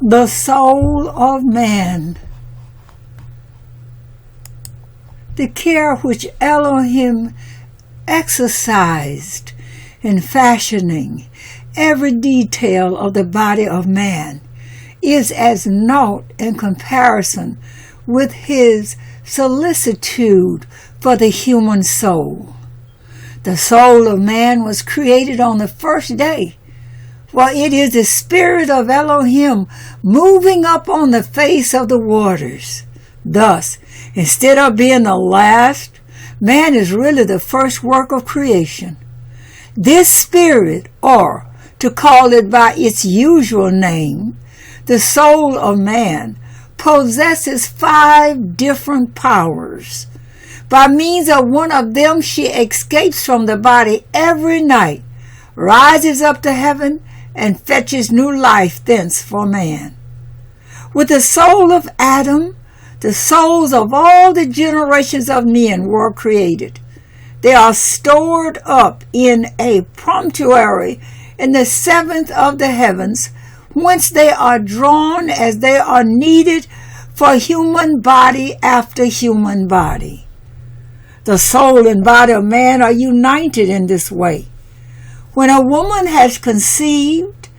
The soul of man. The care which Elohim exercised in fashioning every detail of the body of man is as naught in comparison with his solicitude for the human soul. The soul of man was created on the first day, for it is the spirit of Elohim moving up on the face of the waters. Thus, instead of being the last, man is really the first work of creation. This spirit, or to call it by its usual name, the soul of man, possesses 5 different powers. By means of one of them she escapes from the body every night, rises up to heaven, and fetches new life thence for man. With the soul of Adam, the souls of all the generations of men were created. They are stored up in a promontory in the 7th of the heavens, whence they are drawn as they are needed for human body after human body. The soul and body of man are united in this way. When a woman has conceived,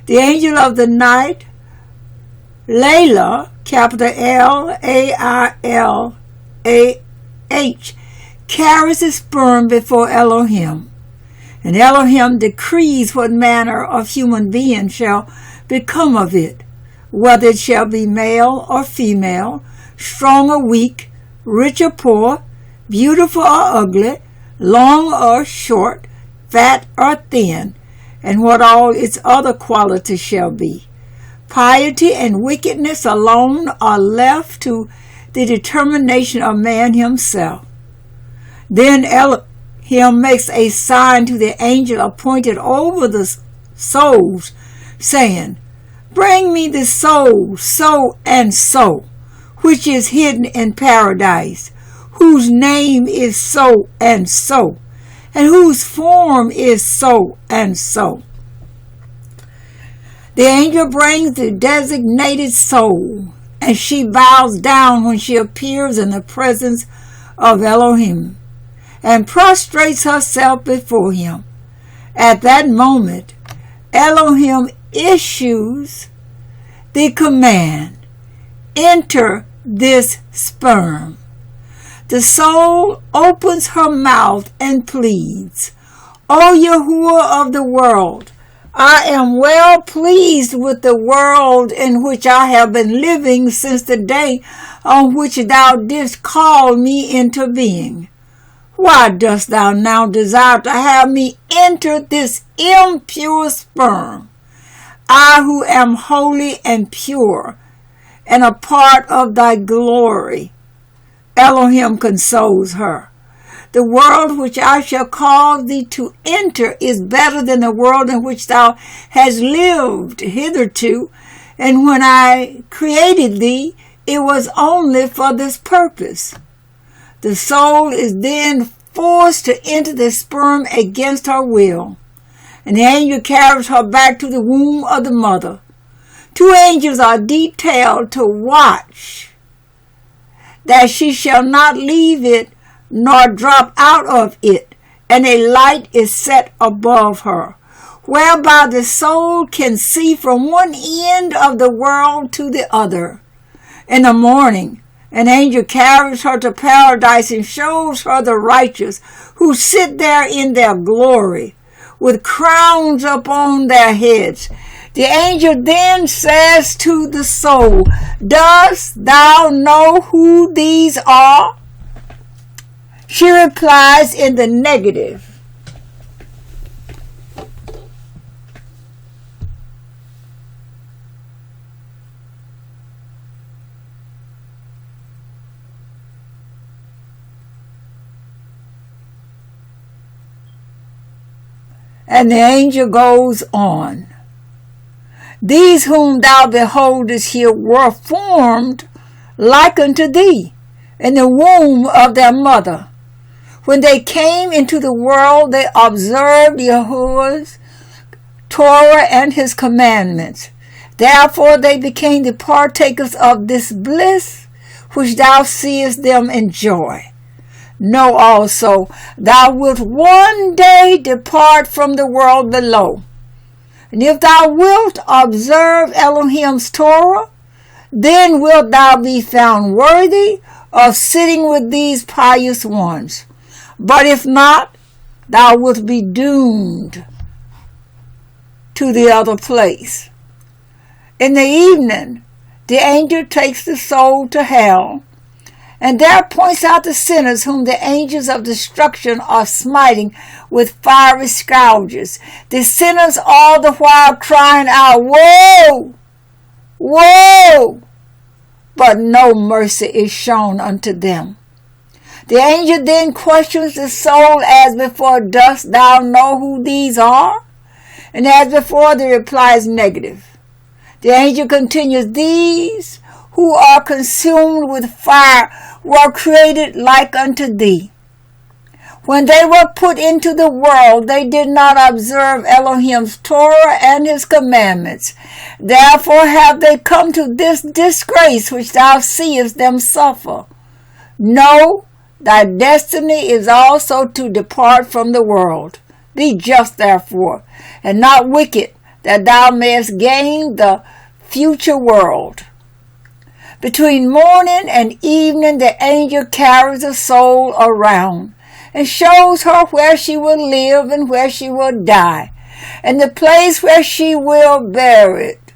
the angel of the night, Lailah, capital L-A-I-L-A-H, carries the sperm before Elohim, and Elohim decrees what manner of human being shall become of it, whether it shall be male or female, strong or weak, rich or poor, beautiful or ugly, long or short, fat or thin, and what all its other qualities shall be. Piety and wickedness alone are left to the determination of man himself. Then Elohim makes a sign to the angel appointed over the souls, saying, "Bring me the soul, so and so, which is hidden in paradise, whose name is so and so, and whose form is so and so." The angel brings the designated soul, and she bows down when she appears in the presence of Elohim, and prostrates herself before him. At that moment, Elohim issues the command, "Enter this sperm." The soul opens her mouth and pleads, "O Yahuwah of the world, I am well pleased with the world in which I have been living since the day on which thou didst call me into being. Why dost thou now desire to have me enter this impure sperm? I who am holy and pure, and a part of thy glory." Elohim consoles her. "The world which I shall cause thee to enter is better than the world in which thou hast lived hitherto, and when I created thee, it was only for this purpose." The soul is then forced to enter the sperm against her will, and the angel carries her back to the womb of the mother. 2 angels are detailed to watch that she shall not leave it nor drop out of it, and a light is set above her, whereby the soul can see from one end of the world to the other. In the morning, an angel carries her to paradise and shows her the righteous who sit there in their glory, with crowns upon their heads. The angel then says to the soul, "Dost thou know who these are?" She replies in the negative. And the angel goes on, "These whom thou beholdest here were formed like unto thee in the womb of their mother. When they came into the world, they observed Yahuwah's Torah and his commandments. Therefore they became the partakers of this bliss, which thou seest them enjoy. Know also, thou wilt one day depart from the world below. And if thou wilt observe Elohim's Torah, then wilt thou be found worthy of sitting with these pious ones. But if not, thou wilt be doomed to the other place. In the evening, the angel takes the soul to hell, and there points out the sinners whom the angels of destruction are smiting with fiery scourges. The sinners all the while crying out, Woe! Woe! But no mercy is shown unto them. The angel then questions the soul as before, Dost thou know who these are? And as before, the reply is negative. The angel continues, These who are consumed with fire were created like unto thee. When they were put into the world, they did not observe Elohim's Torah and his commandments. Therefore have they come to this disgrace which thou seest them suffer. Know, thy destiny is also to depart from the world. Be just therefore, and not wicked, that thou mayest gain the future world. Between morning and evening the angel carries the soul around and shows her where she will live and where she will die, and the place where she will bury it.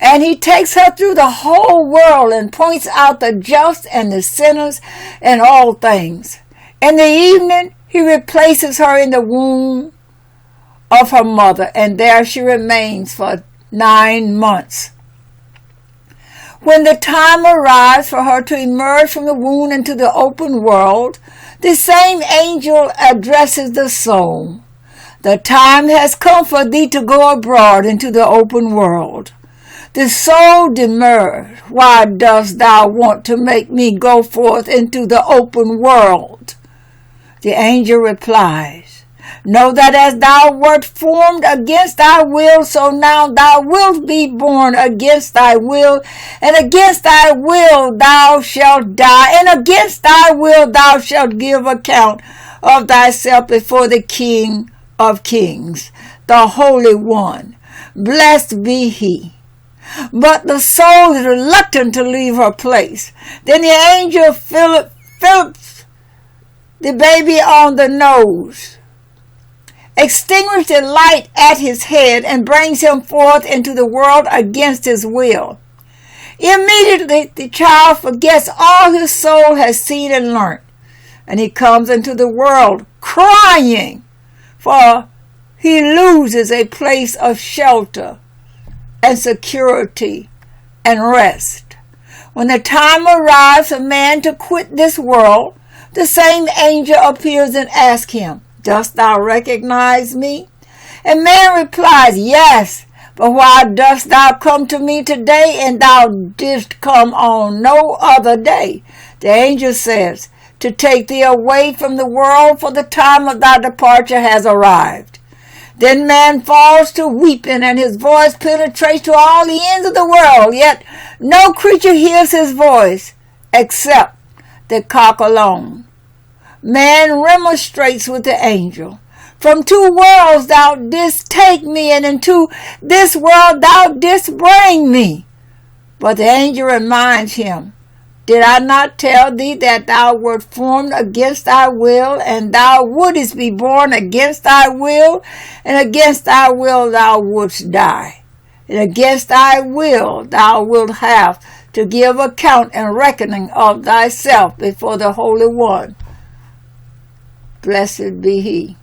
And he takes her through the whole world and points out the just and the sinners and all things. In the evening he replaces her in the womb of her mother, and there she remains for 9 months. When the time arrives for her to emerge from the womb into the open world, the same angel addresses the soul. The time has come for thee to go abroad into the open world. The soul demurred, Why dost thou want to make me go forth into the open world? The angel replies, Know that as thou wert formed against thy will, so now thou wilt be born against thy will, and against thy will thou shalt die, and against thy will thou shalt give account of thyself before the King of Kings, the Holy One. Blessed be he. But the soul is reluctant to leave her place. Then the angel Philips the baby on the nose, extinguishes the light at his head, and brings him forth into the world against his will. Immediately the child forgets all his soul has seen and learnt, and he comes into the world crying, for he loses a place of shelter and security and rest. When the time arrives for man to quit this world, the same angel appears and asks him, Dost thou recognize me? And man replies, Yes, but why dost thou come to me today, and thou didst come on no other day? The angel says, To take thee away from the world, for the time of thy departure has arrived. Then man falls to weeping, and his voice penetrates to all the ends of the world, yet no creature hears his voice, except the cock alone. Man remonstrates with the angel. From 2 worlds thou didst take me, and into this world thou didst bring me. But the angel reminds him, Did I not tell thee that thou wert formed against thy will, and thou wouldest be born against thy will, and against thy will thou wouldst die, and against thy will thou wilt have to give account and reckoning of thyself before the Holy One. Blessed be he.